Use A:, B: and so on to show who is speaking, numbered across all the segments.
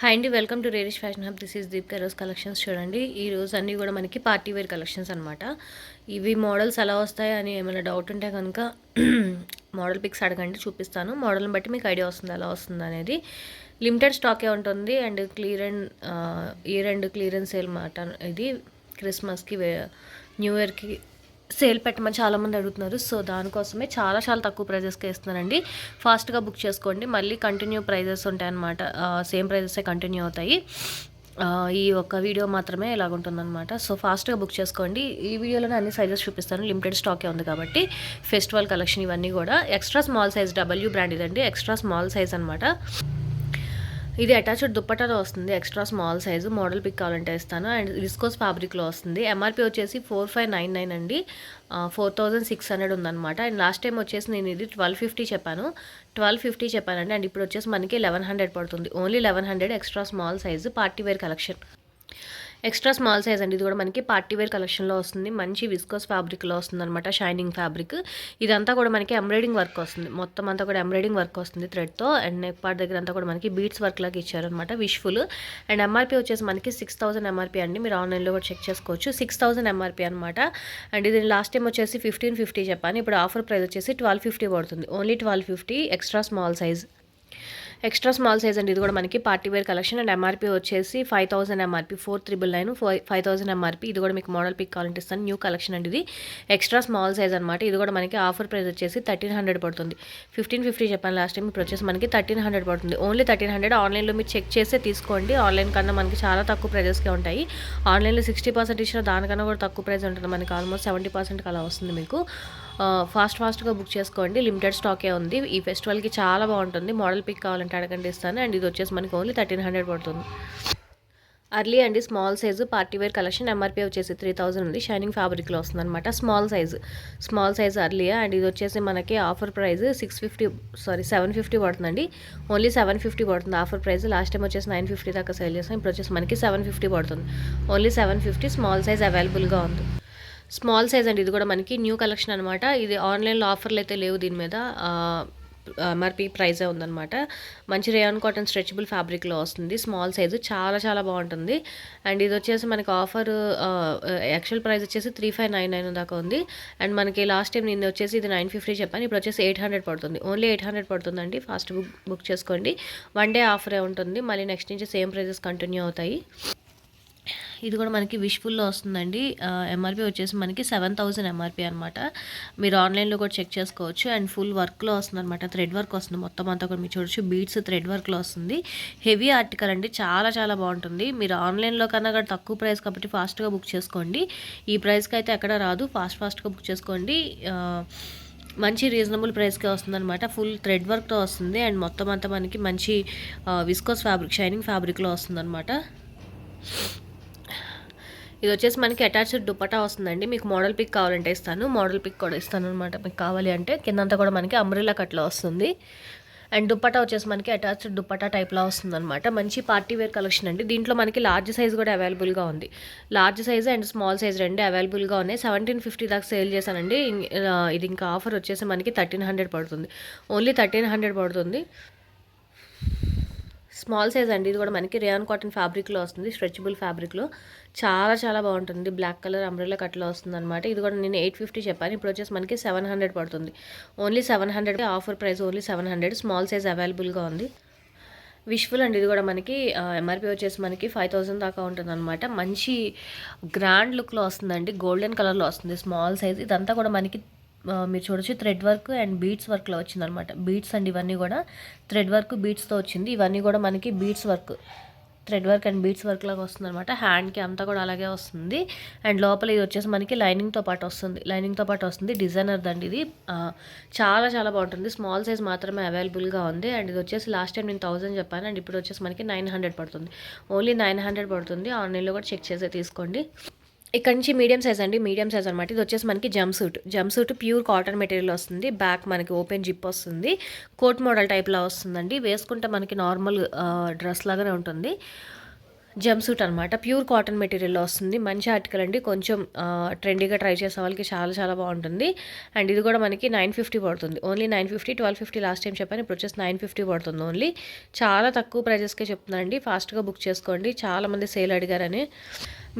A: Hi అండి, welcome to Rarish fashion hub. This is Deepika rose collections. చూడండి, ఈ రోజు అన్నీ కూడా మనకి పార్టీ వేర్ కలెక్షన్స్ అనమాట. ఇవి మోడల్స్ ఎలా వస్తాయి అని ఏమైనా డౌట్ ఉంటే కనుక మోడల్ పిక్స్ అడగండి, చూపిస్తాను. మోడల్ని బట్టి మీకు ఐడియా వస్తుంది ఎలా వస్తుంది అనేది. లిమిటెడ్ స్టాకే ఉంటుంది and year and clearance sale మాట. ఇది క్రిస్మస్కి న్యూ ఇయర్కి సేల్ పెట్టమని చాలామంది అడుగుతున్నారు. సో దానికోసమే చాలా చాలా తక్కువ ప్రైజెస్కి ఇస్తున్నానండి. ఫాస్ట్గా బుక్ చేసుకోండి. మళ్ళీ కంటిన్యూ ప్రైజెస్ ఉంటాయన్నమాట. సేమ్ ప్రైజెసే కంటిన్యూ అవుతాయి. ఈ ఒక్క వీడియో మాత్రమే ఇలాగుంటుందన్నమాట. సో ఫాస్ట్గా బుక్ చేసుకోండి. ఈ వీడియోలోనే అన్ని సైజెస్ చూపిస్తాను. లిమిటెడ్ స్టాకే ఉంది కాబట్టి. ఫెస్టివల్ కలెక్షన్ ఇవన్నీ కూడా extra small size W brand ఇదండి. ఎక్స్ట్రా స్మాల్ సైజ్ అనమాట. ఇది అటాచ్డ్ దుప్పటాలో వస్తుంది. Extra small size. Model pick కావాలంటే ఇస్తాను. అండ్ విస్కోస్ ఫ్యాబ్రిక్లో వస్తుంది. ఎంఆర్పి వచ్చేసి 4599 అండి. 4600 ఉందన్నమాట. అండ్ లాస్ట్ టైం వచ్చేసి నేను ఇది 1250 చెప్పాను. 1250 చెప్పానండి. అండ్ ఇప్పుడు వచ్చేసి మనకి 1100 పడుతుంది. Only 1100. Extra small size party wear collection. Extra small size అండి. ఇది కూడా మనకి పార్టీ వేర్ కలెక్షన్లో వస్తుంది. మంచి విస్కోస్ ఫ్యాబ్రిక్లో వస్తుంది అనమాట. Shining fabric. ఇదంతా కూడా మనకి ఎంబ్రాయిడింగ్ వర్క్ వస్తుంది. మొత్తం అంతా కూడా ఎంబ్రాయిడింగ్ వర్క్ వస్తుంది థ్రెడ్తో. అండ్ నెక్ పార్ట్ దగ్గర అంతా కూడా మనకి బీట్స్ వర్క్ లాగా ఇచ్చారనమాట. విష్ఫుల్. అండ్ ఎంఆర్పీ వచ్చేసి మనకి 6000 ఎంఆర్పీ అండి. మీరు ఆన్లైన్లో కూడా చెక్ చేసుకోవచ్చు. 6000 ఎంఆర్పీ అనమాట. అండ్ ఇది లాస్ట్ టైం వచ్చేసి 1550 చెప్పాను. ఇప్పుడు ఆఫర్ ప్రైస్ వచ్చేసి 1250 పడుతుంది. Only 1250. Extra small size. Extra small size అండి. ఇది కూడా మనకి party wear collection. And MRP వచ్చేసి 5000 ఎంఆర్పీ. 4999 5000 ఎంఆర్పీ. ఇది కూడా మీకు మోడల్ పిక్ కావాలంటే ఇస్తాను. న్యూ కలెక్షన్ అండి. ఇది ఎక్స్ట్రా స్మాల్ సైజ్ అనమాట. ఇది కూడా మనకి ఆఫర్ ప్రైస్ వచ్చేసి 1300 పడుతుంది. 1550 చెప్పాను లాస్ట్ టైం. ఇప్పుడు వచ్చేసి మనకి 1300 పడుతుంది. ఓన్లీ 1300. ఆన్లైన్లో మీరు చెక్ చేస్తే తీసుకోండి. ఆన్లైన్ కన్నా మనకి చాలా తక్కువ ప్రైజెస్కే ఉంటాయి. ఆన్లైన్లో 60% ఇచ్చిన దానికన్నా కూడా తక్కువ ప్రైస్ ఉంటుంది. మనకి ఆల్మోస్ట్ 70% అలా వస్తుంది మీకు. ఫాస్ట్గా బుక్ చేసుకోండి. లిమిటెడ్ స్టాకే ఉంది. ఈ ఫెస్టివల్కి చాలా బాగుంటుంది. మోడల్ పిక్ కావాలంటే అడగండి, ఇస్తాను. అండ్ ఇది వచ్చేసి మనకి ఓన్లీ 1300 పడుతుంది. అర్లీ అండి. Small size party wear collection. MRP వచ్చేసి 3000 ఉంది. షైనింగ్ ఫ్యాబ్రిక్లో వస్తుంది అనమాట. Small size early. అండ్ ఇది వచ్చేసి మనకి ఆఫర్ ప్రైస్ 750 పడుతుందండి. ఓన్లీ 750 పడుతుంది ఆఫర్ ప్రైస్. లాస్ట్ టైం వచ్చేసి 950 దాకా సేల్ చేస్తాం. ఇప్పుడు వచ్చేసి మనకి 750 పడుతుంది. ఓన్లీ 750. స్మాల్ సైజ్ అవైలబుల్గా ఉంది. స్మాల్ సైజ్ అండి. ఇది కూడా మనకి న్యూ కలెక్షన్ అనమాట. ఇది ఆన్లైన్లో ఆఫర్లు అయితే లేవు దీని మీద. ఎంఆర్పీ ప్రైజే ఉందన్నమాట. మంచి రేయాన్ కాటన్ స్ట్రెచబుల్ ఫ్యాబ్రిక్లో వస్తుంది. స్మాల్ సైజు చాలా చాలా బాగుంటుంది. అండ్ ఇది వచ్చేసి మనకి ఆఫర్ యాక్చువల్ ప్రైస్ వచ్చేసి 3599 దాకా ఉంది. అండ్ మనకి లాస్ట్ టైం నిన్న వచ్చేసి ఇది 950 చెప్పాను. ఇప్పుడు వచ్చేసి 800 పడుతుంది. ఓన్లీ 800 పడుతుందండి. ఫాస్ట్ బుక్ చేసుకోండి. 1 డే ఆఫరే ఉంటుంది. మళ్ళీ నెక్స్ట్ నుంచి సేమ్ ప్రైజెస్ కంటిన్యూ అవుతాయి. ఇది కూడా మనకి విష్ఫుల్లో వస్తుందండి. ఎంఆర్పీ వచ్చేసి మనకి 7000 ఎంఆర్పీ అనమాట. మీరు ఆన్లైన్లో కూడా చెక్ చేసుకోవచ్చు. అండ్ ఫుల్ వర్క్లో వస్తుంది అనమాట. థ్రెడ్ వర్క్ వస్తుంది మొత్తం అంతా కూడా. మీరు చూడొచ్చు బీడ్స్ థ్రెడ్ వర్క్లో వస్తుంది. హెవీ ఆర్టికల్ అండి. చాలా చాలా బాగుంటుంది. మీరు ఆన్లైన్లో కన్నా కూడా తక్కువ ప్రైస్ కాబట్టి ఫాస్ట్గా బుక్ చేసుకోండి. ఈ ప్రైస్కి అయితే ఎక్కడ రాదు. ఫాస్ట్గా బుక్ చేసుకోండి. మంచి రీజనబుల్ ప్రైస్కే వస్తుందన్నమాట. ఫుల్ థ్రెడ్ వర్క్తో వస్తుంది. అండ్ మొత్తం అంతా మనకి మంచి విస్కోస్ ఫ్యాబ్రిక్ షైనింగ్ ఫ్యాబ్రిక్లో వస్తుందన్నమాట. ఇది వచ్చేసి మనకి అటాచ్డ్ దుపట్టా వస్తుందండి. మీకు మోడల్ పిక్ కావాలంటే ఇస్తాను. మోడల్ పిక్ కూడా ఇస్తాను అనమాట. మీకు కావాలి అంటే కిందంతా కూడా మనకి అంబ్రెల్లా కట్లో వస్తుంది. అండ్ దుపట్టా వచ్చేసి మనకి అటాచ్డ్ దుపట్టా టైప్లో వస్తుంది అనమాట. మంచి పార్టీ వేర్ కలెక్షన్ అండి. దీంట్లో మనకి లార్జ్ సైజ్ కూడా అవైలబుల్గా ఉంది. Large size and small size రెండు అవైలబుల్గా ఉన్నాయి. 1750 దాకా సేల్ చేశానండి. ఇది ఇంకా ఆఫర్ వచ్చేసి మనకి 1300 పడుతుంది. ఓన్లీ 1300 పడుతుంది. స్మాల్ సైజ్ అండి. ఇది కూడా మనకి రేయాన్ కాటన్ ఫ్యాబ్రిక్లో వస్తుంది. స్ట్రెచబుల్ ఫ్యాబ్రిక్లో చాలా చాలా బాగుంటుంది. బ్లాక్ కలర్ అంబ్రెల్లా కట్లో వస్తుంది అనమాట. ఇది కూడా నేను 850 చెప్పాను. ఇప్పుడు వచ్చేసి మనకి 700 పడుతుంది. Only 700. Offer price only 700. Small size అవైలబుల్గా ఉంది. విష్ఫుల్ అండి. ఇది కూడా మనకి ఎంఆర్పీ వచ్చేసి మనకి 5000 దాకా ఉంటుంది అనమాట. మంచి గ్రాండ్ లుక్లో వస్తుందండి. గోల్డెన్ కలర్లో వస్తుంది. Small size. ఇదంతా కూడా మనకి మీరు చూడొచ్చు థ్రెడ్ వర్క్ అండ్ బీడ్స్ వర్క్లో వచ్చింది అనమాట. బీడ్స్ అండి ఇవన్నీ కూడా థ్రెడ్ వర్క్ బీడ్స్తో వచ్చింది. ఇవన్నీ కూడా మనకి beads work thread work and beads work లాగా వస్తుంది అనమాట. హ్యాండ్కి అంతా కూడా అలాగే వస్తుంది. అండ్ లోపల ఇది వచ్చేసి మనకి లైనింగ్తో పాటు వస్తుంది. డిజైనర్ దండి ఇది. చాలా చాలా బాగుంటుంది. స్మాల్ సైజ్ మాత్రమే అవైలబుల్గా ఉంది. అండ్ ఇది వచ్చేసి లాస్ట్ టైం నేను 1000 చెప్పాను. అండ్ ఇప్పుడు వచ్చేసి మనకి 900 పడుతుంది. ఓన్లీ 900 పడుతుంది. ఆన్లైన్లో కూడా చెక్ చేసే తీసుకోండి. ఇక్కడ నుంచి మీడియం సైజ్ అండి. మీడియం సైజ్ అనమాట. ఇది వచ్చేసి మనకి jump suit pure cotton material వస్తుంది. బ్యాక్ మనకి ఓపెన్ జిప్ వస్తుంది. కోట్ మోడల్ టైప్లో వస్తుందండి. వేసుకుంటే మనకి నార్మల్ డ్రెస్ లాగానే ఉంటుంది. జంప్ సూట్ అనమాట. ప్యూర్ కాటన్ మెటీరియల్‌లో వస్తుంది. మంచి ఆర్టికల్ అండి. కొంచెం ట్రెండీగా ట్రై చేసే వాళ్ళకి చాలా చాలా బాగుంటుంది. అండ్ ఇది కూడా మనకి 950 పడుతుంది. ఓన్లీ 950, 1250 లాస్ట్ టైం చెప్పాను. ఇప్పుడు వచ్చేసి 950 పడుతుంది ఓన్లీ. చాలా తక్కువ ప్రైజెస్‌కే చెప్తున్నానండి. ఫాస్ట్‌గా బుక్ చేసుకోండి. చాలామంది సేల్ అడిగారని.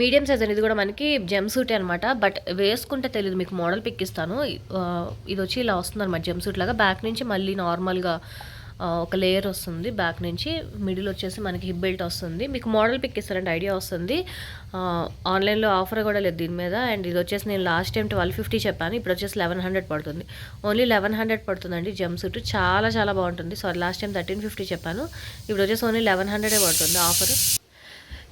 A: మీడియం సైజ్ అండి. ఇది కూడా మనకి జంప్ సూటే అనమాట. బట్ వేసుకుంటే తెలీదు, మీకు మోడల్ పిక్ ఇస్తాను. ఇది వచ్చి ఇలా వస్తుందన్నమాట జంప్ సూట్ లాగా. బ్యాక్ నుంచి మళ్ళీ నార్మల్‌గా ఒక లేయర్ వస్తుంది బ్యాక్ నుంచి. మిడిల్ వచ్చేసి మనకి హిప్ బెల్ట్ వస్తుంది. మీకు మోడల్ పిక్ ఇస్తారంటే ఐడియా వస్తుంది. ఆన్లైన్లో ఆఫర్ కూడా లేదు దీని మీద. అండ్ ఇది వచ్చేసి నేను లాస్ట్ టైం 1250 చెప్పాను. ఇప్పుడు వచ్చేసి 1100 పడుతుంది. ఓన్లీ 1100 పడుతుందండి జంప్ సూట్. చాలా చాలా బాగుంటుంది. సారీ, లాస్ట్ టైం 1350 చెప్పాను. ఇప్పుడు వచ్చేసి ఓన్లీ 1100 పడుతుంది ఆఫర్.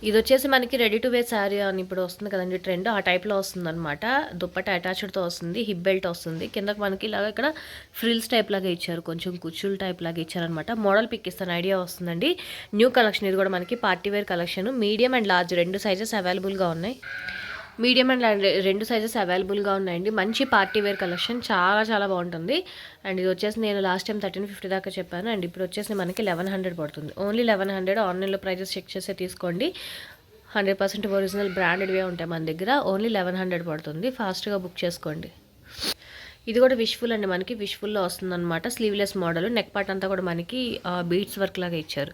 A: ఇది వచ్చేసి మనకి రెడీ టు వేర్ శారీ అని ఇప్పుడు వస్తుంది కదండి ట్రెండ్, ఆ టైప్లో వస్తుంది అనమాట. దుప్పట అటాచ్డ్తో వస్తుంది, హిప్ బెల్ట్ వస్తుంది. కిందకి మనకి ఇలాగ ఇక్కడ ఫ్రిల్స్ టైప్ లాగా ఇచ్చారు, కొంచెం కుచ్చులు టైప్ లాగా ఇచ్చారనమాట. మోడల్ పిక్ ఇస్తాను, ఐడియా వస్తుందండి. న్యూ కలెక్షన్ ఇది కూడా మనకి party wear collection. Medium and large రెండు సైజెస్ అవైలబుల్గా ఉన్నాయి. మీడియం అండ్ రెండు సైజెస్ అవైలబుల్గా ఉన్నాయండి. మంచి పార్టీ వేర్ కలెక్షన్, చాలా చాలా బాగుంటుంది. అండ్ ఇది వచ్చేసి నేను లాస్ట్ టైం 1350 దాకా చెప్పాను. అండ్ ఇప్పుడు వచ్చేసి మనకి 1100 పడుతుంది. ఓన్లీ 1100. ఆన్లైన్లో ప్రైజెస్ చెక్ చేసే తీసుకోండి. 100% ఒరిజినల్ బ్రాండెడ్వే ఉంటాయి మన దగ్గర. ఓన్లీ 1100 పడుతుంది. ఫాస్ట్గా బుక్ చేసుకోండి. ఇది కూడా విష్ఫుల్ అండి, మనకి విష్ఫుల్లో వస్తుందన్నమాట. Sleeveless model. నెక్ పార్ట్ అంతా కూడా మనకి బీడ్స్ వర్క్ లాగా ఇచ్చారు.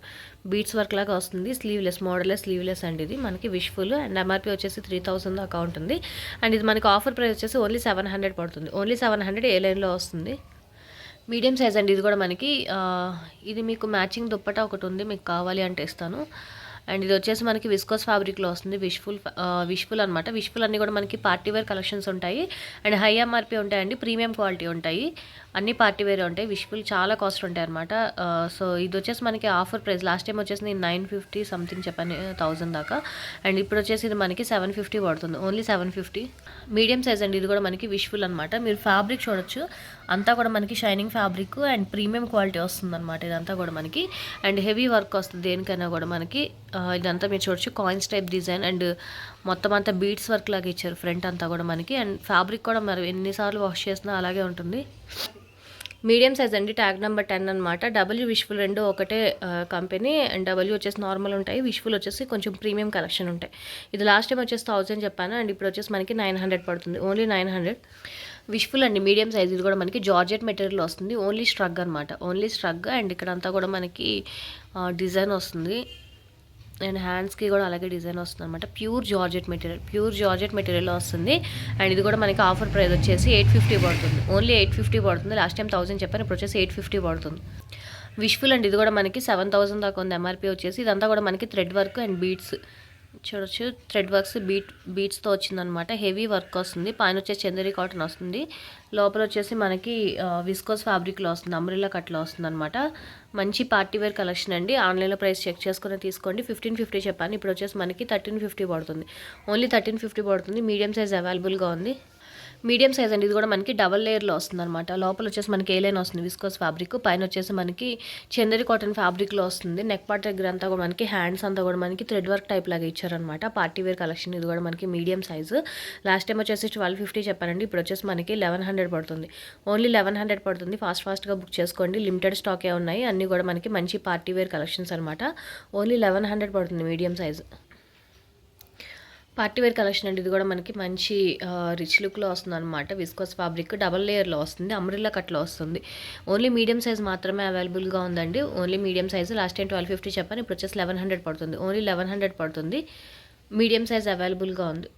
A: బీడ్స్ వర్క్ లాగా వస్తుంది. స్లీవ్లెస్ మోడలే, స్లీవ్లెస్ అండి ఇది మనకి విష్ఫుల్. అండ్ ఎంఆర్పీ వచ్చేసి 3000 దాకా ఉంటుంది. అండ్ ఇది మనకి ఆఫర్ ప్రైస్ వచ్చేసి ఓన్లీ 700 పడుతుంది. ఓన్లీ 700 ఏ లైన్లో వస్తుంది. మీడియం సైజ్ అండి ఇది కూడా మనకి. ఇది మీకు మ్యాచింగ్ దుప్పట ఒకటి ఉంది, మీకు కావాలి అంటే ఇస్తాను. అండ్ ఇది వచ్చేసి మనకి విస్కోస్ ఫ్యాబ్రిక్లో వస్తుంది. విష్ఫుల్ అనమాట. విష్ఫుల్ అన్నీ కూడా మనకి పార్టీ వేర్ కలెక్షన్స్ ఉంటాయి. అండ్ హై ఎంఆర్పీ ఉంటాయండి, ప్రీమియం క్వాలిటీ ఉంటాయి. అన్ని పార్టీ వేరే ఉంటాయి. విష్ఫుల్ చాలా కాస్ట్ ఉంటాయి అనమాట. సో ఇది వచ్చేసి మనకి ఆఫర్ ప్రైస్. లాస్ట్ టైం వచ్చేసి నేను 950 సంథింగ్ చెప్పాను, 1000 దాకా. అండ్ ఇప్పుడు వచ్చేసి ఇది మనకి 750 పడుతుంది. ఓన్లీ 750. మీడియం సైజ్ అండి ఇది కూడా మనకి విష్ఫుల్ అనమాట. మీరు ఫ్యాబ్రిక్ చూడొచ్చు, అంతా కూడా మనకి shining fabric and premium quality వస్తుంది అనమాట. ఇదంతా కూడా మనకి అండ్ హెవీ వర్క్ వస్తుంది దేనికైనా కూడా మనకి. ఇదంతా మీరు చూడొచ్చు, కాయిన్స్ టైప్ డిజైన్ అండ్ మొత్తం అంతా బీడ్స్ వర్క్ లాగా ఇచ్చారు ఫ్రంట్ అంతా కూడా మనకి. అండ్ ఫ్యాబ్రిక్ కూడా మరి ఎన్నిసార్లు వాష్ చేసినా అలాగే ఉంటుంది. మీడియం సైజ్ అండి, ట్యాగ్ నెంబర్ 10 అనమాట. డబ్ల్యూ విష్ఫుల్ రెండు ఒకటే కంపెనీ. అండ్ డబ్ల్యూ వచ్చేసి నార్మల్ ఉంటాయి, విష్ఫుల్ వచ్చేసి కొంచెం ప్రీమియం కలెక్షన్ ఉంటాయి. ఇది లాస్ట్ టైం వచ్చేసి 1000 చెప్పాను. అండ్ ఇప్పుడు వచ్చేసి మనకి 900 పడుతుంది. ఓన్లీ 900. విష్ఫుల్ అండి, మీడియం సైజ్. ఇది కూడా మనకి జార్జెట్ మెటీరియల్ వస్తుంది. ఓన్లీ స్ట్రగ్ అనమాట, ఓన్లీ స్ట్రగ్. అండ్ ఇక్కడ అంతా కూడా మనకి డిజైన్ వస్తుంది. అండ్ హ్యాండ్స్కి కూడా అలాగే డిజైన్ వస్తుంది అనమాట. ప్యూర్ జార్జెట్ మెటీరియల్లో వస్తుంది. అండ్ ఇది కూడా మనకి ఆఫర్ ప్రైస్ వచ్చేసి 850 పడుతుంది. ఓన్లీ 850 పడుతుంది. లాస్ట్ టైం 1000 చెప్పాను, ఇప్పుడు వచ్చేసి 850 పడుతుంది. విష్ఫుల్ అండి, ఇది కూడా మనకి 7000 దాకా ఉంది ఎంఆర్పీ వచ్చేసి. ఇదంతా కూడా మనకి థ్రెడ్ వర్క్ అండ్ బీడ్స్ చూడొచ్చు. థ్రెడ్ వర్క్స్ బీట్స్తో వచ్చిందనమాట. హెవీ వర్క్ వస్తుంది. పైన వచ్చేసి చందేరి కాటన్ వస్తుంది. లోపల వచ్చేసి మనకి విస్కోస్ ఫ్యాబ్రిక్లో వస్తుంది, అంబ్రెల్లా కట్లో వస్తుంది అనమాట. మంచి పార్టీ వేర్ కలెక్షన్ అండి. ఆన్లైన్లో ప్రైస్ చెక్ చేసుకుని తీసుకోండి. 1550 చెప్పాను, ఇప్పుడు వచ్చేసి మనకి 1350 పడుతుంది. ఓన్లీ 1350 పడుతుంది. మీడియం సైజ్ అవైలబుల్గా ఉంది. మీడియం సైజ్ అండి, ఇది కూడా మనకి డబల్ లేయర్లో వస్తుంది అనమాట. లోపల వచ్చేసి మనకి ఏ లైన్ వస్తుంది విస్కోస్ ఫ్యాబ్రిక్, పైన వచ్చేసి మనకి చందేరి కాటన్ ఫ్యాబ్రిక్లో వస్తుంది. నెక్ పార్ట్ దగ్గర అంతా కూడా మనకి హ్యాండ్స్ అంతా కూడా మనకి థ్రెడ్ వర్క్ టైప్ లాగా ఇచ్చారనమాట. పార్టీ వేర్ కలెక్షన్ ఇది కూడా మనకి మీడియం సైజు. లాస్ట్ టైం వచ్చేసి 1250 చెప్పానండి, ఇప్పుడు వచ్చేసి మనకి 1100 పడుతుంది. ఓన్లీ 1100 పడుతుంది. ఫాస్ట్గా బుక్ చేసుకోండి. లిమిటెడ్ స్టాకే ఉన్నాయి. అన్నీ కూడా మనకి మంచి పార్టీ వేర్ కలెక్షన్స్ అనమాట. ఓన్లీ 1100 పడుతుంది medium size. Party wear collection అండి, ఇది కూడా మనకి మంచి రిచ్ లుక్లో వస్తుంది అనమాట. విస్కోస్ ఫ్యాబ్రిక్ డబల్ లేయర్లో వస్తుంది, అంబ్రెల్లా కట్లో వస్తుంది. ఓన్లీ మీడియం సైజ్ మాత్రమే అవైలబుల్గా ఉందండి. Only medium size. Last time 1250 చెప్పాను, ఇప్పుడు వచ్చేసి 1100 పడుతుంది. ఓన్లీ 1100 పడుతుంది. మీడియం సైజ్ అవైలబుల్గా ఉంది.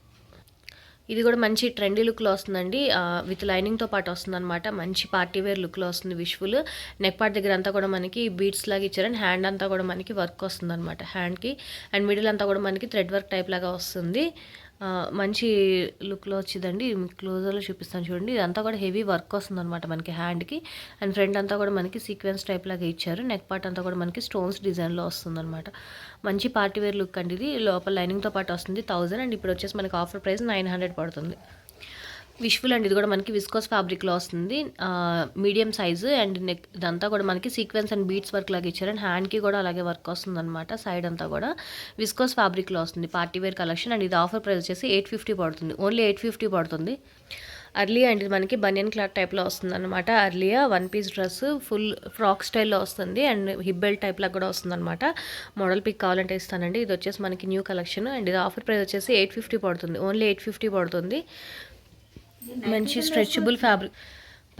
A: ఇది కూడా మంచి ట్రెండీ లుక్లో వస్తుందండి. విత్ లైనింగ్తో పాటు వస్తుంది అనమాట. మంచి పార్టీ వేర్ లుక్లో వస్తుంది. విష్ఫుల్ నెక్ పార్ట్ దగ్గర అంతా కూడా మనకి బీడ్స్ లాగా ఇచ్చారని హ్యాండ్ అంతా కూడా మనకి వర్క్ వస్తుంది అనమాట. హ్యాండ్కి అండ్ మిడిల్ అంతా కూడా మనకి థ్రెడ్ వర్క్ టైప్ లాగా వస్తుంది. మంచి లుక్లో వచ్చిందండి. క్లోజర్లో చూపిస్తాను చూడండి. ఇదంతా కూడా హెవీ వర్క్ వస్తుంది అనమాట మనకి హ్యాండ్కి. అండ్ ఫ్రంట్ అంతా కూడా మనకి సీక్వెన్స్ టైప్ లాగా ఇచ్చారు. నెక్ పార్ట్ అంతా కూడా మనకి స్టోన్స్ డిజైన్లో వస్తుంది అనమాట. మంచి పార్టీ వేర్ లుక్ అండి ఇది. లోపల లైనింగ్తో పాటు వస్తుంది 1000. అండ్ ఇప్పుడు వచ్చేసి మనకి ఆఫర్ ప్రైస్ 900 పడుతుంది. విష్ఫుల్ అండి, ఇది కూడా మనకి విస్కోస్ ఫ్యాబ్రిక్లో వస్తుంది. Medium size. అండ్ నెక్ ఇదంతా కూడా మనకి సీక్వెన్స్ అండ్ బీట్స్ వర్క్ లాగా ఇచ్చారు. అండ్ హ్యాండ్కి కూడా అలాగే వర్క్ వస్తుంది అనమాట. సైడ్ అంతా కూడా విస్కోస్ ఫ్యాబ్రిక్లో వస్తుంది పార్టీ వేర్ కలెక్షన్. అండ్ ఇది ఆఫర్ ప్రైస్ వచ్చేసి 850 పడుతుంది. ఓన్లీ 850 పడుతుంది. అర్లియా అండి, మనకి బనియన్ క్లాత్ టైప్లో వస్తుంది అనమాట. Aurelia 1 piece dress full frock స్టైల్లో వస్తుంది అండ్ హిప్ బెల్ట్ టైప్లో కూడా వస్తుంది అనమాట. మోడల్ పిక్ కావాలంటే ఇస్తానండి. ఇది వచ్చేసి మనకి న్యూ కలెక్షన్ అండ్ ఇది ఆఫర్ ప్రైస్ వచ్చేసి 850 పడుతుంది. ఓన్లీ 850 పడుతుంది. మంచి stretchable fabric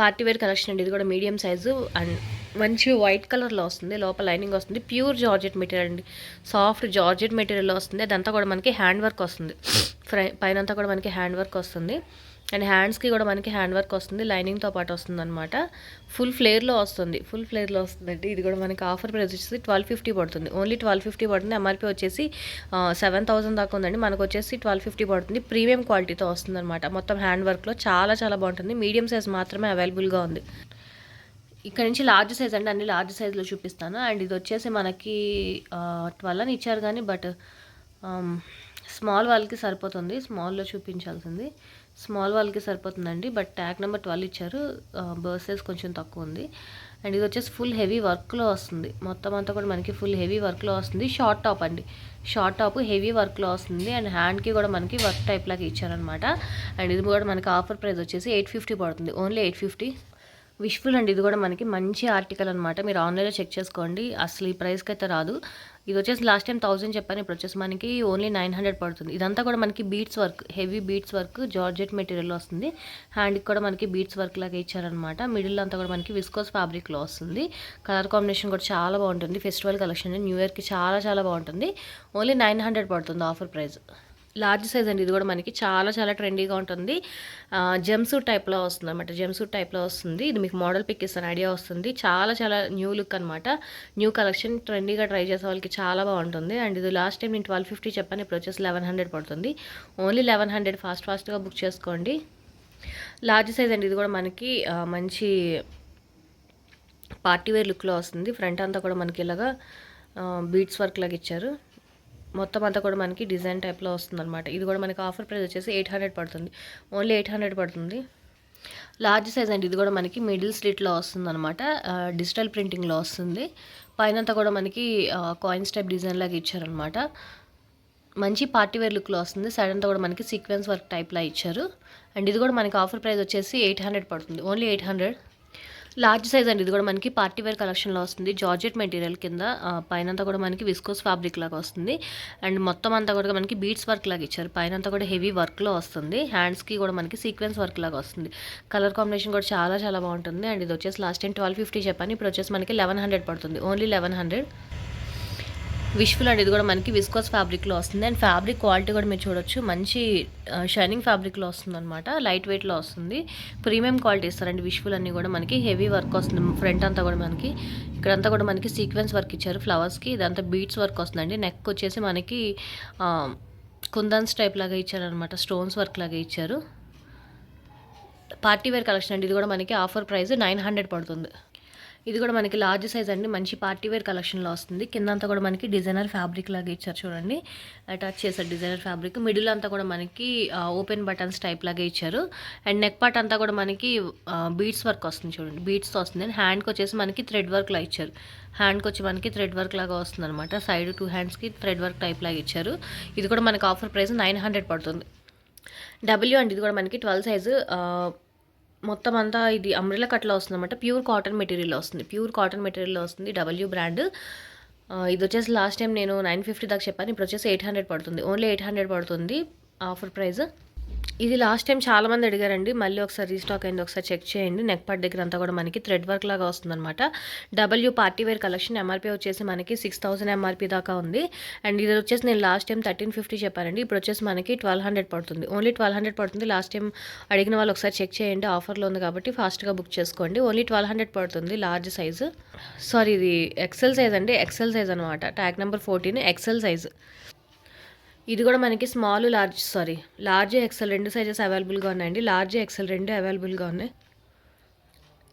A: party wear collection అండి. ఇది కూడా మీడియం సైజు అండ్ మంచి వైట్ కలర్లో వస్తుంది. లోపల లైనింగ్ వస్తుంది. ప్యూర్ జార్జెట్ మెటీరియల్ అండి. సాఫ్ట్ జార్జెట్ మెటీరియల్లో వస్తుంది. అదంతా కూడా మనకి హ్యాండ్ వర్క్ వస్తుంది. పైన అంతా కూడా మనకి హ్యాండ్ వర్క్ వస్తుంది అండ్ హ్యాండ్స్కి కూడా మనకి హ్యాండ్ వర్క్ వస్తుంది. లైనింగ్తో పాటు వస్తుంది అనమాట. ఫుల్ ఫ్లేర్లో వస్తుందండి. ఇది కూడా మనకి ఆఫర్ ప్రైస్ వచ్చేసి 1250 పడుతుంది. ఓన్లీ 1250 పడుతుంది. ఎంఆర్పీ వచ్చేసి 7000 దాకా ఉందండి. మనకు వచ్చేసి 1250 పడుతుంది. ప్రీమియం క్వాలిటీతో వస్తుంది అనమాట. మొత్తం హ్యాండ్ వర్క్లో చాలా చాలా బాగుంటుంది. మీడియం సైజ్ మాత్రమే అవైలబుల్గా ఉంది. ఇక్కడ నుంచి లార్జ్ సైజ్ అండి, అన్ని లార్జ్ సైజ్లో చూపిస్తాను. అండ్ ఇది వచ్చేసి మనకి 12 అని ఇచ్చారు కానీ బట్ స్మాల్ వాళ్ళకి సరిపోతుంది. స్మాల్లో చూపించాల్సింది స్మాల్ వాళ్ళకి సరిపోతుందండి. బట్ ట్యాగ్ నెంబర్ 12 ఇచ్చారు. బర్త్ సైజ్ కొంచెం తక్కువ ఉంది. అండ్ ఇది వచ్చేసి ఫుల్ హెవీ వర్క్లో వస్తుంది. మొత్తం అంతా కూడా మనకి ఫుల్ హెవీ వర్క్లో వస్తుంది. షార్ట్ టాప్ అండి. షార్ట్ టాప్ హెవీ వర్క్లో వస్తుంది అండ్ హ్యాండ్కి కూడా మనకి వర్క్ టైప్ లాగా ఇచ్చారనమాట. అండ్ ఇది కూడా మనకి ఆఫర్ ప్రైస్ వచ్చేసి 850 పడుతుంది. ఓన్లీ 850. విష్ఫుల్ అండి. ఇది కూడా మనకి మంచి ఆర్టికల్ అనమాట. మీరు ఆన్లైన్లో చెక్ చేసుకోండి. అసలు ఈ ప్రైస్కి అయితే రాదు. ఇది వచ్చేసి లాస్ట్ టైం 1000 చెప్పాను. ఇప్పుడు వచ్చేసి మనకి ఓన్లీ 900 పడుతుంది. ఇదంతా కూడా మనకి beads work, heavy beads work georgette మెటీరియల్లో వస్తుంది. హ్యాండ్కి కూడా మనకి బీట్స్ వర్క్ లాగా ఇచ్చారనమాట. మిడిల్ అంతా కూడా మనకి విస్కోస్ ఫ్యాబ్రిక్లో వస్తుంది. కలర్ కాంబినేషన్ కూడా చాలా బాగుంటుంది. ఫెస్టివల్ కలెక్షన్ న్యూ ఇయర్కి చాలా చాలా బాగుంటుంది. ఓన్లీ 900 పడుతుంది ఆఫర్ ప్రైస్. లార్జ్ సైజ్ అండి. ఇది కూడా మనకి చాలా చాలా ట్రెండీగా ఉంటుంది. జంప్సూట్ టైప్లో వస్తుంది అనమాట. జంప్సూట్ టైప్లో వస్తుంది. ఇది మీకు మోడల్ పిక్ ఇస్తాను, ఐడియా వస్తుంది. చాలా చాలా న్యూ లుక్ అనమాట. న్యూ కలెక్షన్, ట్రెండీగా ట్రై చేసే వాళ్ళకి చాలా బాగుంటుంది. అండ్ ఇది లాస్ట్ టైం నేను 1250 చెప్పాను. ఇప్పుడు వచ్చేసి 1100 పడుతుంది. ఓన్లీ 1100. ఫాస్ట్గా బుక్ చేసుకోండి. లార్జ్ సైజ్ అండి. ఇది కూడా మనకి మంచి పార్టీ వేర్ లుక్లో వస్తుంది. ఫ్రంట్ అంతా కూడా మనకి ఇలాగా బీట్స్ వర్క్ లాగా ఇచ్చారు. మొత్తం అంతా కూడా మనకి డిజైన్ టైప్లో వస్తుంది అనమాట. ఇది కూడా మనకి ఆఫర్ ప్రైస్ వచ్చేసి 800 పడుతుంది. ఓన్లీ 800 పడుతుంది. లార్జ్ సైజ్ అండి. ఇది కూడా మనకి మిడిల్ స్లిట్లో వస్తుంది అనమాట. డిజిటల్ ప్రింటింగ్లో వస్తుంది. పైన అంతా కూడా మనకి కాయిన్స్ టైప్ డిజైన్ లాగా ఇచ్చారనమాట. మంచి పార్టీ వేర్ లుక్లో వస్తుంది. సైడ్ అంతా కూడా మనకి సీక్వెన్స్ వర్క్ టైప్లా ఇచ్చారు. అండ్ ఇది కూడా మనకి ఆఫర్ ప్రైస్ వచ్చేసి 800 పడుతుంది. ఓన్లీ 800. లార్జ్ సైజ్ అండి. ఇది కూడా మనకి పార్టీ వేర్ కలెక్షన్లో వస్తుంది. జార్జెట్ మెటీరియల్ కింద పైన అంతా కూడా మనకి విస్కోస్ ఫ్యాబ్రిక్ లాగా వస్తుంది. అండ్ మొత్తం అంతా కూడా మనకి బీట్స్ వర్క్ లాగా ఇచ్చారు. పైన అంతా కూడా హెవీ వర్క్లో వస్తుంది. హ్యాండ్స్కి కూడా మనకి సీక్వెన్స్ వర్క్ లాగా వస్తుంది. కలర్ కాంబినేషన్ కూడా చాలా చాలా బాగుంటుంది. అండ్ ఇది వచ్చేసి లాస్ట్ టైం 1250 చెప్పాను. ఇప్పుడు వచ్చేసి మనకి 1100 పడుతుంది. ఓన్లీ 1100. విష్ఫుల్ అండి. ఇది కూడా మనకి విస్కోస్ ఫ్యాబ్రిక్లో వస్తుంది. అండ్ ఫ్యాబ్రిక్ క్వాలిటీ కూడా మీరు చూడొచ్చు. మంచి షైనింగ్ ఫ్యాబ్రిక్లో వస్తుంది అనమాట. లైట్ వెయిట్లో వస్తుంది. ప్రీమియం క్వాలిటీ ఇస్తారండి. విష్ఫుల్ అన్నీ కూడా మనకి హెవీ వర్క్ వస్తుంది. ఫ్రంట్ అంతా కూడా మనకి ఇక్కడంతా కూడా మనకి సీక్వెన్స్ వర్క్ ఇచ్చారు ఫ్లవర్స్కి. ఇదంతా బీట్స్ వర్క్ వస్తుందండి. నెక్ వచ్చేసి మనకి కుందన్స్ టైప్ లాగా ఇచ్చారనమాట. స్టోన్స్ వర్క్ లాగా ఇచ్చారు. పార్టీ వేర్ కలెక్షన్ అండి. ఇది కూడా మనకి ఆఫర్ ప్రైస్ 900 పడుతుంది. ఇది కూడా మనకి లార్జ్ సైజ్ అండి. మంచి పార్టీ వేర్ కలెక్షన్లో వస్తుంది. కిందంతా కూడా మనకి డిజైనర్ ఫ్యాబ్రిక్ లాగా ఇచ్చారు చూడండి. అటాచ్ చేశారు డిజైనర్ ఫ్యాబ్రిక్. మిడిల్ అంతా కూడా మనకి ఓపెన్ బటన్స్ టైప్ లాగా ఇచ్చారు. అండ్ నెక్ పార్ట్ అంతా కూడా మనకి బీడ్స్ వర్క్ వస్తుంది చూడండి. బీడ్స్తో వస్తుంది. అండ్ హ్యాండ్కి వచ్చేసి మనకి థ్రెడ్ వర్క్ లాగా ఇచ్చారు. హ్యాండ్కి వచ్చి మనకి థ్రెడ్ వర్క్ లాగా వస్తుంది అనమాట. సైడ్ 2 హ్యాండ్స్కి థ్రెడ్ వర్క్ టైప్ లాగా ఇచ్చారు. ఇది కూడా మనకి ఆఫర్ ప్రైస్ 900 పడుతుంది. డబ్ల్యూ అండి. ఇది కూడా మనకి 12 సైజు. మొత్తం అంతా ఇది అంబ్రెల్లా కట్లో వస్తుంది అనమాట. ప్యూర్ కాటన్ మెటీరియల్లో వస్తుంది. W brand. ఇది వచ్చేసి లాస్ట్ టైం నేను 950 దాకా చెప్పాను. ఇప్పుడు వచ్చేసి 800 పడుతుంది. ఓన్లీ 800 పడుతుంది ఆఫర్ ప్రైస్. ఇది లాస్ట్ టైం చాలామంది అడిగారండి. మళ్ళీ ఒకసారి రీస్టాక్ అయింది. ఒకసారి చెక్ చేయండి. నెక్ పార్ట్ దగ్గర అంతా కూడా మనకి థ్రెడ్ వర్క్ లాగా వస్తుందన్నమాట. W party wear collection. MRP వచ్చేసి మనకి 6000 ఎంఆర్పీ దాకా ఉంది. అండ్ ఇది వచ్చేసి నేను లాస్ట్ టైం 1350 చెప్పానండి. ఇప్పుడు వచ్చేసి మనకి 1200 పడుతుంది. ఓన్లీ 1200 పడుతుంది. లాస్ట్ టైం అడిగిన వాళ్ళు ఒకసారి చెక్ చేయండి. ఆఫర్లో ఉంది కాబట్టి ఫాస్ట్గా బుక్ చేసుకోండి. ఓన్లీ 1200 పడుతుంది. Large size. సారీ, ఇది ఎక్సెల్ సైజ్ అండి. ఎక్సెల్ సైజ్ అనమాట. Tag number 14 XL size. ఇది కూడా మనకి లార్జ్ ఎక్సెల్ 2 సైజెస్ అవైలబుల్గా ఉన్నాయండి. లార్జ్ ఎక్సెల్ 2 అవైలబుల్గా ఉన్నాయి.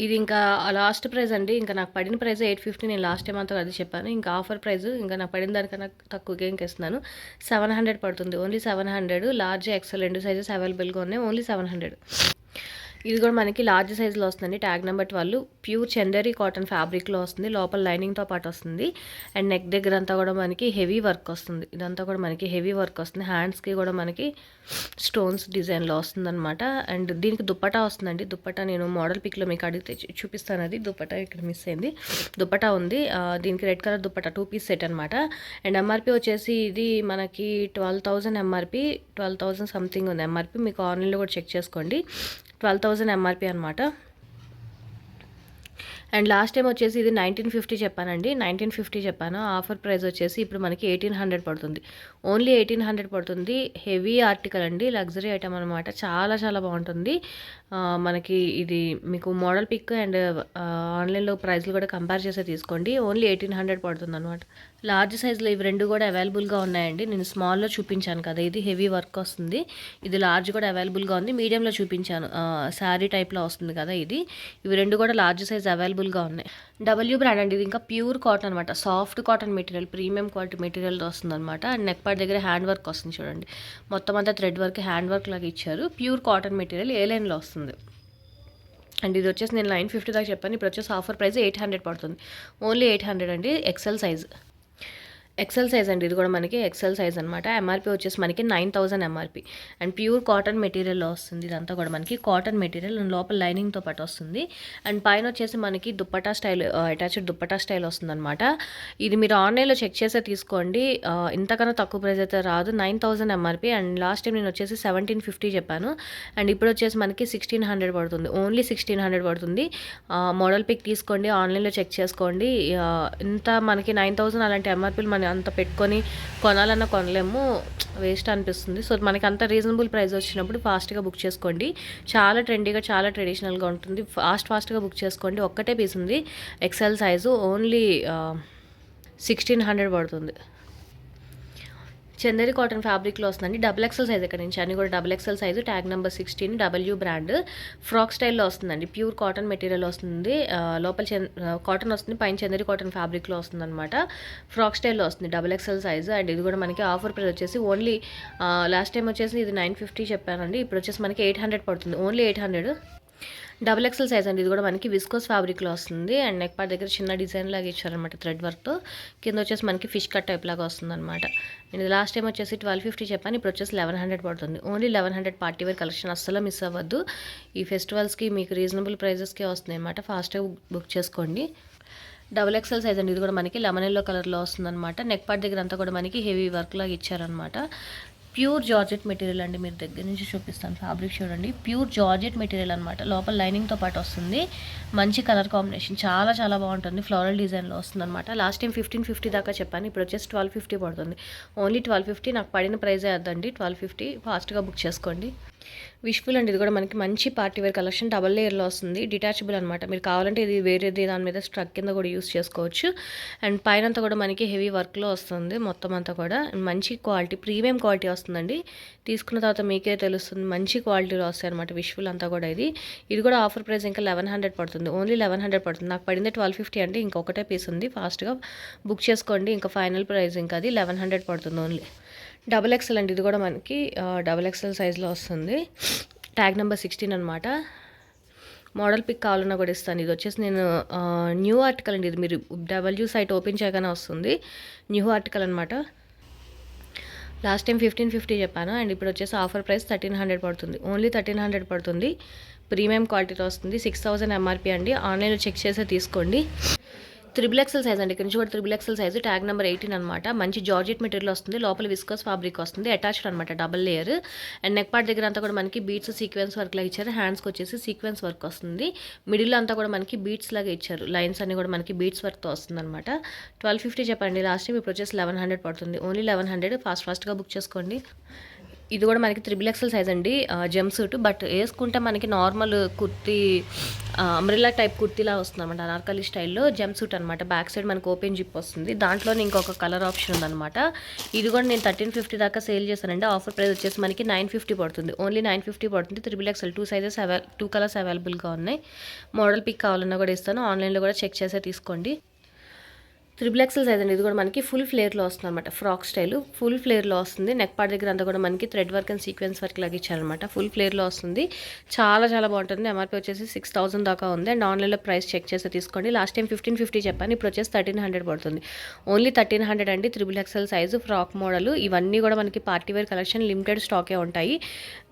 A: ఇది ఇంకా లాస్ట్ ప్రైస్ అండి. ఇంకా నాకు పడిన ప్రైస్ 850. నేను లాస్ట్ టైం అంతా అది చెప్పాను. ఇంకా ఆఫర్ ప్రైస్ ఇంకా నాకు పడిన దానికన్నా తక్కువగా ఇంకేస్తున్నాను. 700 పడుతుంది. ఓన్లీ 700. లార్జ్ ఎక్సెల్ 2 సైజెస్ అవైలబుల్గా ఉన్నాయి. ఓన్లీ 700. ఇది కూడా మనకి లార్జ్ సైజ్లో వస్తుంది. Tag number 12 pure Chanderi cotton ఫ్యాబ్రిక్లో వస్తుంది. లోపల లైనింగ్తో పాటు వస్తుంది. అండ్ నెక్ దగ్గర అంతా కూడా మనకి హెవీ వర్క్ వస్తుంది. ఇదంతా కూడా మనకి హెవీ వర్క్ వస్తుంది. హ్యాండ్స్కి కూడా మనకి స్టోన్స్ డిజైన్లో వస్తుంది అనమాట. అండ్ దీనికి దుప్పటా వస్తుందండి. దుప్పటా నేను మోడల్ పిక్లో మీకు అడిగితే చూపిస్తాను. అది దుప్పటా ఇక్కడ మిస్ అయింది. దుప్పటా ఉంది. దీనికి రెడ్ కలర్ దుప్పటా 2 పీస్ సెట్ అనమాట. అండ్ ఎంఆర్పి వచ్చేసి ఇది మనకి 12,000 ఎంఆర్పి, 12,000 సంథింగ్ ఉంది ఎంఆర్పి. మీకు ఆన్లైన్లో కూడా చెక్ చేసుకోండి. 12,000 ఎంఆర్పి అనమాట. అండ్ లాస్ట్ టైం వచ్చేసి ఇది 1950 చెప్పానండి. 1950 చెప్పాను. ఆఫర్ ప్రైస్ వచ్చేసి ఇప్పుడు మనకి 1800 పడుతుంది. ఓన్లీ 1800 పడుతుంది. హెవీ ఆర్టికల్ అండి, లగ్జరీ ఐటమ్ అనమాట. చాలా చాలా బాగుంటుంది. మనకి ఇది మీకు మోడల్ పిక్ అండ్ ఆన్లైన్లో ప్రైస్లు కూడా కంపేర్ చేసే తీసుకోండి. ఓన్లీ 1800 పడుతుంది అనమాట. లార్జ్ సైజులో ఇవి రెండు కూడా అవైలబుల్గా ఉన్నాయండి. నేను స్మాల్లో చూపించాను కదా, ఇది హెవీ వర్క్ వస్తుంది. ఇది లార్జ్ కూడా అవైలబుల్గా ఉంది. మీడియంలో చూపించాను, శారీ టైప్లో వస్తుంది కదా ఇది. ఇవి రెండు కూడా లార్జ్ సైజ్ అవైలబుల్గా ఉన్నాయి. డబ్ల్యూ బ్రాండ్ అండి. ఇది ఇంకా ప్యూర్ కాటన్ అనమాట. Soft cotton material, premium quality మెటీరియల్తో వస్తుంది అనమాట. అండ్ నెక్ పార్ట్ దగ్గర హ్యాండ్ వర్క్ వస్తుంది చూడండి. మొత్తం అంతా థ్రెడ్ వర్క్, హ్యాండ్ వర్క్ లాగా ఇచ్చారు. ప్యూర్ కాటన్ మెటీరియల్ ఏ లైన్లో వస్తుంది. అండ్ ఇది వచ్చేసి నేను 950 దాకా చెప్పాను. ఇప్పుడు వచ్చేసి ఆఫర్ ప్రైస్ 800 పడుతుంది. ఓన్లీ 800 అండి. ఎక్సెల్ సైజ్ అండి. ఇది కూడా మనకి ఎక్సెల్ సైజ్ అనమాట. ఎంఆర్పి వచ్చేసి మనకి 9000 ఎంఆర్పి. అండ్ ప్యూర్ కాటన్ మెటీరియల్లో వస్తుంది. ఇదంతా కూడా మనకి కాటన్ మెటీరియల్ అండ్ లోపల లైనింగ్తో పాటు వస్తుంది. అండ్ పైన వచ్చేసి మనకి dupatta style, attached dupatta style వస్తుంది అనమాట. ఇది మీరు ఆన్లైన్లో చెక్ చేసే తీసుకోండి. ఇంతకన్నా తక్కువ ప్రైస్ అయితే రాదు. 9000 ఎంఆర్పి. అండ్ లాస్ట్ టైం నేను వచ్చేసి 1750 చెప్పాను. అండ్ ఇప్పుడు వచ్చేసి మనకి 1600 పడుతుంది. ఓన్లీ 1600 పడుతుంది. మోడల్ పిక్ తీసుకోండి, ఆన్లైన్లో చెక్ చేసుకోండి. ఇంత మనకి 9000 అలాంటి ఎంఆర్పీలు మనం అంత పెట్టుకొని కొనాలన్నా కొనలేము, వేస్ట్ అనిపిస్తుంది. సో మనకి అంత రీజనబుల్ ప్రైస్ వచ్చినప్పుడు ఫాస్ట్గా బుక్ చేసుకోండి. చాలా ట్రెండీగా, చాలా ట్రెడిషనల్గా ఉంటుంది. ఫాస్ట్గా బుక్ చేసుకోండి. ఒక్కటే పీస్ ఉంది, ఎక్సెల్ సైజు. ఓన్లీ 1600 పడుతుంది. చందేరి కాటన్ ఫ్యాబ్రిక్లో వస్తుందండి. డబుల్ ఎక్సెల్ సైజ్ ఇక్కడ నుంచి అన్ని కూడా double XL size. Tag number 16 W brand. Frock స్టైల్లో వస్తుందండి. ప్యూర్ కాటన్ మెటీరియల్ వస్తుంది. లోపల కాటన్ వస్తుంది, పైన చందేరి కాటన్ ఫ్యాబ్రిక్లో వస్తుంది అనమాట. ఫ్రాక్ స్టైల్లో వస్తుంది, డబుల్ ఎక్సెల్ సైజు. అండ్ ఇది కూడా మనకి ఆఫర్ ప్రైస్ వచ్చేసి ఓన్లీ లాస్ట్ టైం వచ్చేసి ఇది 950 చెప్పానండి. ఇప్పుడు వచ్చేసి మనకి 800 పడుతుంది. ఓన్లీ 800. డబుల్ ఎక్సెల్ సైజ్ అండి. ఇది కూడా మనకి విస్కోస్ ఫ్యాబ్రిక్లో వస్తుంది. అండ్ నెక్ పార్ట్ దగ్గర చిన్న డిజైన్ లాగా ఇచ్చారనమాట థ్రెడ్ వర్క్తో. కింద వచ్చేసి మనకి ఫిష్ కట్ టైప్ లాగా వస్తుంది అనమాట. నేను లాస్ట్ టైం వచ్చేసి 1250 చెప్పాను. ఇప్పుడు వచ్చేసి 1100 పడుతుంది. Only 1100 party wear collection. అస్సలు మిస్ అవ్వద్దు. ఈ ఫెస్టివల్స్కి మీకు రీజనబుల్ ప్రైజెస్కే వస్తుంది అనమాట. ఫాస్ట్గా బుక్ చేసుకోండి. డబుల్ ఎక్సెల్ సైజ్ అండి. ఇది కూడా మనకి లెమన్ ఎల్లో కలర్లో వస్తుంది అనమాట. నెక్ పార్ట్ దగ్గర అంతా కూడా మనకి హెవీ వర్క్ లాగా ఇచ్చారనమాట. ప్యూర్ జార్జెట్ మెటీరియల్ అండి. మీరు దగ్గర నుంచి చూపిస్తాను. ఫ్యాబ్రిక్ చూడండి, ప్యూర్ జార్జెట్ మెటీరియల్ అనమాట. లోపల లైనింగ్తో పాటు వస్తుంది. మంచి కలర్ కాంబినేషన్, చాలా చాలా బాగుంటుంది. ఫ్లోరల్ డిజైన్లో వస్తుంది అనమాట. లాస్ట్ టైం 1550 దాకా చెప్పాను. ఇప్పుడు వచ్చేసి 1250 పడుతుంది. ఓన్లీ 1250. నాకు పడిన ప్రైజే అద్దండి, 1250. ఫాస్ట్గా బుక్ చేసుకోండి. విష్ఫుల్ అండి. ఇది కూడా మనకి మంచి పార్టీ వేర్ కలెక్షన్. డబల్ లేయర్లో వస్తుంది. డిటాచబుల్ అనమాట. మీరు కావాలంటే ఇది వేరేది దాని మీద స్ట్రక్ కింద కూడా యూస్ చేసుకోవచ్చు. అండ్ పైన అంతా కూడా మనకి హెవీ వర్క్లో వస్తుంది. మొత్తం అంతా కూడా మంచి క్వాలిటీ, ప్రీమియం క్వాలిటీ వస్తుందండి. తీసుకున్న తర్వాత మీకే తెలుస్తుంది. మంచి క్వాలిటీలో వస్తాయి అనమాట విష్ఫుల్ అంతా కూడా. ఇది కూడా ఆఫర్ ప్రైస్ ఇంకా 1100 పడుతుంది. ఓన్లీ 1100 పడుతుంది. నాకు పడింది 1250 అండి. ఇంకొకటే పీస్ ఉంది. ఫాస్ట్గా బుక్ చేసుకోండి. ఇంకా ఫైనల్ ప్రైస్ ఇంకా అది 1100 పడుతుంది ఓన్లీ. డబుల్ ఎక్సెల్ అండి. ఇది కూడా మనకి డబుల్ ఎక్సెల్ సైజ్లో వస్తుంది. ట్యాగ్ నెంబర్ 16 అనమాట. మోడల్ పిక్ కావాలన్నా కూడా ఇస్తాను. ఇది వచ్చేసి నేను న్యూ ఆర్టికల్ అండి. ఇది మీరు డబ్ల్యూ సైట్ ఓపెన్ చేయగానే వస్తుంది. న్యూ ఆర్టికల్ అనమాట. లాస్ట్ టైం 1550 చెప్పాను. అండ్ ఇప్పుడు వచ్చేసి ఆఫర్ ప్రైస్ 1300 పడుతుంది. ఓన్లీ 1300 పడుతుంది. ప్రీమియం క్వాలిటీతో వస్తుంది. 6000 ఎంఆర్పి అండి. ఆన్లైన్లో చెక్ చేసే తీసుకోండి. త్రిబుల్ ఎక్సెల్ సైజ్ అండి. ఇక్కడ నుంచి కూడా triple XL size. Tag number 18 అనమాట. మంచి జార్జెట్ మెటీరియల్ వస్తుంది. లోపల విస్కోస్ ఫ్యాబ్రిక్ వస్తుంది. అటాచ్డ్ అనమాట, double layer. And neck part దగ్గర అంతా కూడా మనకి బీట్స్ సీక్వెన్స్ వర్క్ లాగా ఇచ్చారు. హ్యాండ్స్కి వచ్చేసి సీక్వెన్స్ వర్క్ వస్తుంది. మిడిల్ అంతా కూడా మనకి బీట్స్ లాగా ఇచ్చారు. లైన్స్ అన్ని కూడా మనకి బీట్స్ వర్క్తో వస్తుంది అనమాట. 1250 చెప్పండి లాస్ట్ టైం. ఇప్పుడు వచ్చేసి 1100 పడుతుంది. ఓన్లీ 1100. ఫాస్ట్గా బుక్ చేసుకోండి. ఇది కూడా మనకి త్రిబుల్ ఎక్సెల్ సైజ్ అండి. జంప్ సూట్, బట్ వేసుకుంటే మనకి నార్మల్ కుర్తీ, అంబ్రెల్లా టైప్ కుర్తీలా వస్తుంది అనమాట. అనార్కలి స్టైల్లో జంప్ సూట్ అనమాట. బ్యాక్ సైడ్ మనకి ఓపెన్ జిప్ వస్తుంది. దాంట్లోనే ఇంకొక కలర్ ఆప్షన్ ఉందన్నమాట. ఇది కూడా నేను 1350 దాకా సేల్ చేశానండి. ఆఫర్ ప్రైస్ వచ్చేసి మనకి 950 పడుతుంది. ఓన్లీ 950 పడుతుంది. త్రిబుల్ ఎక్సెల్ 2 సైజెస్ 2 కలర్స్ అవైలబుల్గా ఉన్నాయి. మోడల్ పిక్ కావాలన్నా కూడా ఇస్తాను. ఆన్లైన్లో కూడా చెక్ చేసే తీసుకోండి. త్రిబుల్ ఎక్సెల్ సైజ్ అండి. ఇది కూడా మనకి ఫుల్ ఫ్లేర్లో వస్తుంది అనమాట. ఫ్రాక్ స్టైల్ ఫుల్ ఫ్లేర్లో వస్తుంది. నెక్ పార్ట్ దగ్గర అంతా కూడా మనకి thread work and sequence work లాగా ఇచ్చారనమాట. ఫుల్ ఫ్లేర్లో వస్తుంది. చాలా చాలా బాగుంటుంది. ఎంఆర్పీ వచ్చేసి 6000 దాకా ఉంది. అండ్ ఆన్లైన్లో ప్రైస్ చెక్ చేసి తీసుకోండి. లాస్ట్ టైం 1550 చెప్పాను, ఇప్పుడు వచ్చేసి 1300 పడుతుంది. ఓన్లీ 1300 అండి. Triple XL size frock model. ఇవన్నీ కూడా మనకి పార్టీ వేర్ కలెక్షన్, లిమిటెడ్ స్టాకే ఉంటాయి.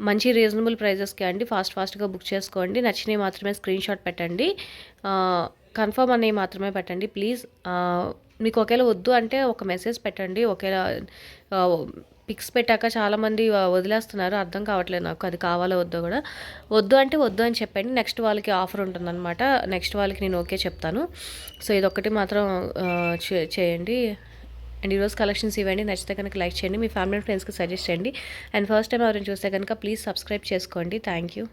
A: మంచి రీజనబుల్ ప్రైజెస్కి అండి. ఫాస్ట్గా బుక్ చేసుకోండి. నచ్చినవి మాత్రమే స్క్రీన్ షాట్ పెట్టండి. కన్ఫర్మ్ అనేవి మాత్రమే పెట్టండి ప్లీజ్. మీకు ఒకవేళ వద్దు అంటే ఒక మెసేజ్ పెట్టండి. ఒకవేళ పిక్స్ పెట్టాక చాలామంది వదిలేస్తున్నారు, అర్థం కావట్లేదు నాకు అది కావాలో వద్దో కూడా. వద్దు అంటే వద్దు అని చెప్పండి. నెక్స్ట్ వాళ్ళకి ఆఫర్ ఉంటుందన్నమాట. నెక్స్ట్ వాళ్ళకి నేను ఓకే చెప్తాను. సో ఇదొక్కటి మాత్రం చేయండి. అండ్ ఈరోజు కలెక్షన్స్ ఇవ్వండి. నచ్చితే కనుక లైక్ చేయండి, మీ ఫ్యామిలీ అండ్ ఫ్రెండ్స్కి సజెస్ట్ చేయండి. అండ్ ఫస్ట్ టైం ఎవరైనా చూస్తే కనుక ప్లీజ్ సబ్స్క్రైబ్ చేసుకోండి. Thank you.